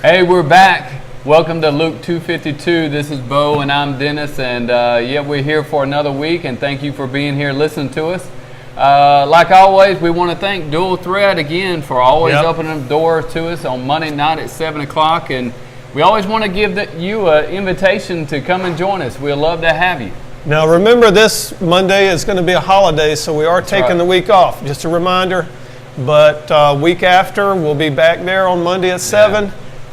Hey, we're back. Welcome to Luke 252. This is Bo and I'm Dennis, and we're here for another week, and thank you for being here listening to us. Like always, we want to thank Dual Thread again for always opening the doors to us on Monday night at 7 o'clock, and we always want to give you an invitation to come and join us. We'd love to have you. Now remember, this Monday is going to be a holiday, so we are taking the week off. Just a reminder. But week after, we'll be back there on Monday at 7.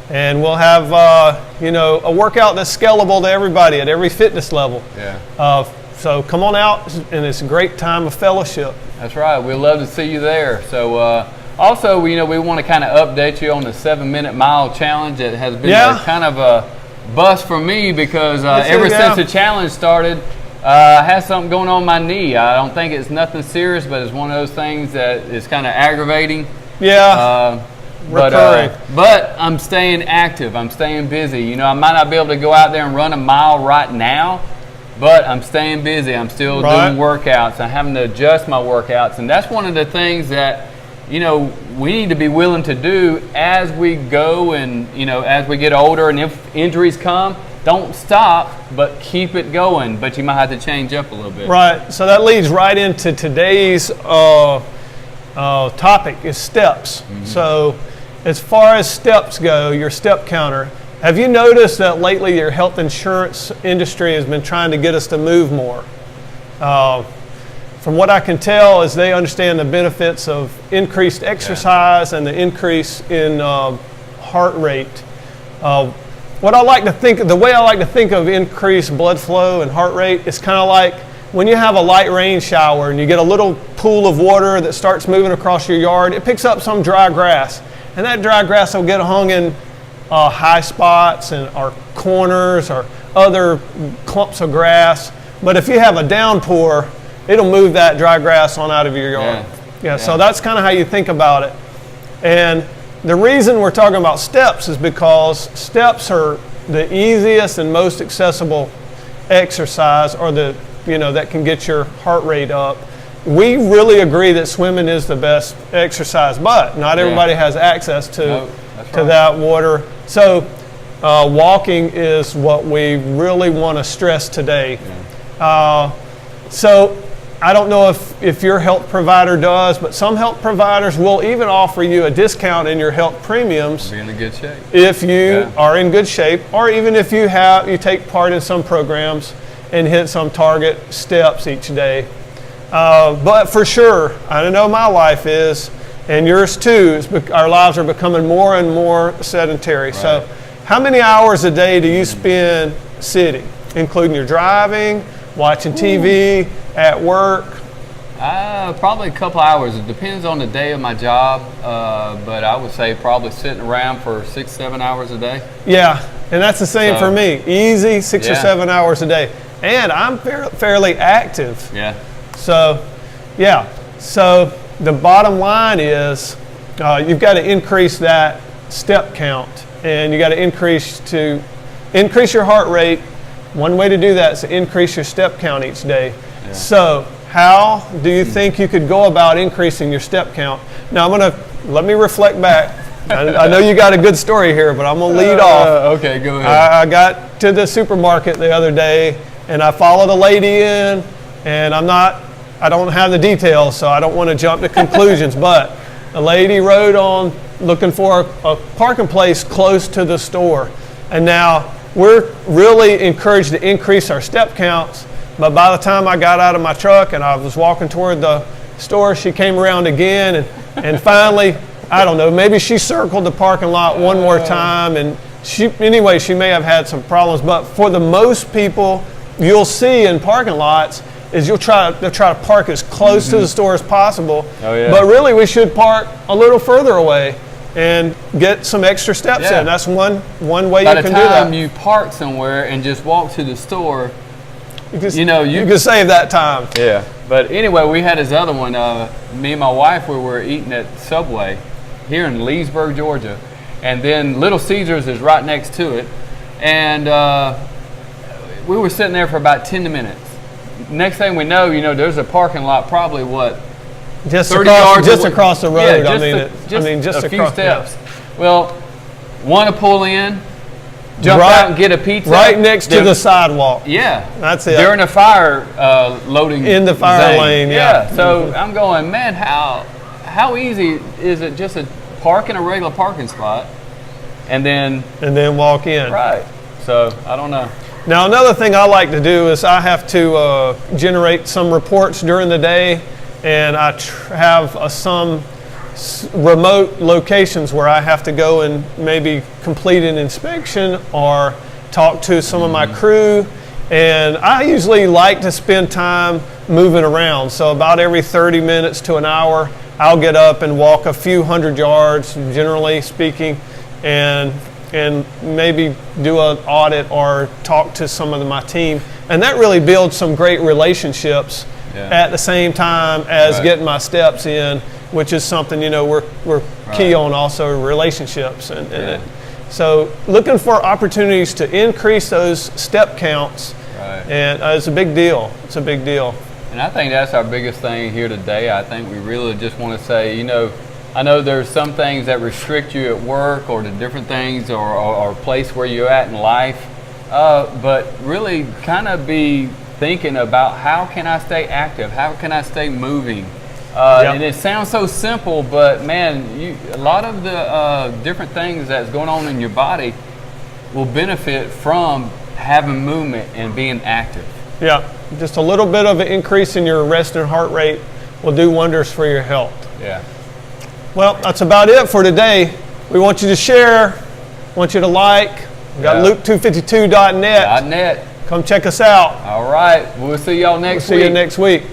And we'll have, a workout that's scalable to everybody at every fitness level. So come on out, and it's a great time of fellowship. That's right. We'd love to see you there. So also, we want to kind of update you on the 7-minute mile challenge. That has been kind of a bust for me because ever since the challenge started, I had something going on my knee. I don't think it's nothing serious, but it's one of those things that is kind of aggravating. But I'm staying active. I'm staying busy. I might not be able to go out there and run a mile right now, but I'm staying busy. I'm still doing workouts. I'm having to adjust my workouts. And that's one of the things that, we need to be willing to do as we go and, as we get older. And if injuries come, don't stop, but keep it going. But you might have to change up a little bit. Right. So that leads right into today's topic is steps. Mm-hmm. So as far as steps go, your step counter, have you noticed that lately your health insurance industry has been trying to get us to move more? From what I can tell is they understand the benefits of increased exercise and the increase in heart rate. The way I like to think of increased blood flow and heart rate is kind of like when you have a light rain shower and you get a little pool of water that starts moving across your yard, it picks up some dry grass. And that dry grass will get hung in high spots or corners or other clumps of grass. But if you have a downpour, it'll move that dry grass on out of your yard. So that's kind of how you think about it. And the reason we're talking about steps is because steps are the easiest and most accessible exercise, or that can get your heart rate up. We really agree that swimming is the best exercise, but not everybody has access to that water. So walking is what we really want to stress today. So I don't know if your health provider does, but some health providers will even offer you a discount in your health premiums. Be in a good shape. If you are in good shape, or even if you take part in some programs and hit some target steps each day. But for sure, I know my life is, and yours too, our lives are becoming more and more sedentary. Right. So how many hours a day do you spend sitting, including your driving, watching TV, at work? Probably a couple hours. It depends on the day of my job, but I would say probably sitting around for 6-7 hours a day. Yeah, and that's the same for me. Easy 6 or 7 hours a day. And I'm fairly active. So the bottom line is you've got to increase that step count, and you got to increase your heart rate. One way to do that is to increase your step count each day. So how do you think you could go about increasing your step count? Now let me reflect back. I know you got a good story here, but I'm going to lead off. Okay, go ahead. I got to the supermarket the other day, and I followed a lady in, and I don't have the details, so I don't want to jump to conclusions, but a lady rode on looking for a parking place close to the store. And now we're really encouraged to increase our step counts, but by the time I got out of my truck and I was walking toward the store, she came around again, and finally, I don't know, maybe she circled the parking lot one more time, and she may have had some problems, but for the most people you'll see in parking lots is they'll try to park as close to the store as possible. But really we should park a little further away and get some extra steps in. That's one way you can do that. By the time you park somewhere and just walk to the store, you can save that time. Yeah. But anyway, we had this other one. Me and my wife, we were eating at Subway here in Leesburg, Georgia. And then Little Caesars is right next to it. And we were sitting there for about 10 minutes. Next thing we know, there's a parking lot probably just 30 yards across the road. Just a few steps. Well, want to pull in, jump out and get a pizza. Right next to the sidewalk. Yeah. That's it. During a fire loading in the fire zone. lane, yeah. So I'm going, man, how easy is it just to park in a regular parking spot and then walk in? Right. So I don't know. Now another thing I like to do is I have to generate some reports during the day, and I have some remote locations where I have to go and maybe complete an inspection or talk to some of my crew, and I usually like to spend time moving around. So about every 30 minutes to an hour, I'll get up and walk a few hundred yards, generally speaking, and maybe do an audit or talk to some of my team. And that really builds some great relationships at the same time as getting my steps in, which is something, we're key on also, relationships. So looking for opportunities to increase those step counts, and it's a big deal. It's a big deal. And I think that's our biggest thing here today. I think we really just want to say, I know there's some things that restrict you at work or the different things or place where you're at in life, but really kind of be thinking about how can I stay active? How can I stay moving? And it sounds so simple, but man, a lot of the different things that's going on in your body will benefit from having movement and being active. Yeah, just a little bit of an increase in your resting heart rate will do wonders for your health. Yeah. Well, that's about it for today. We want you to share, want you to like. We got Luke252.net. .net. Come check us out. All right. We'll see y'all next week. See you next week.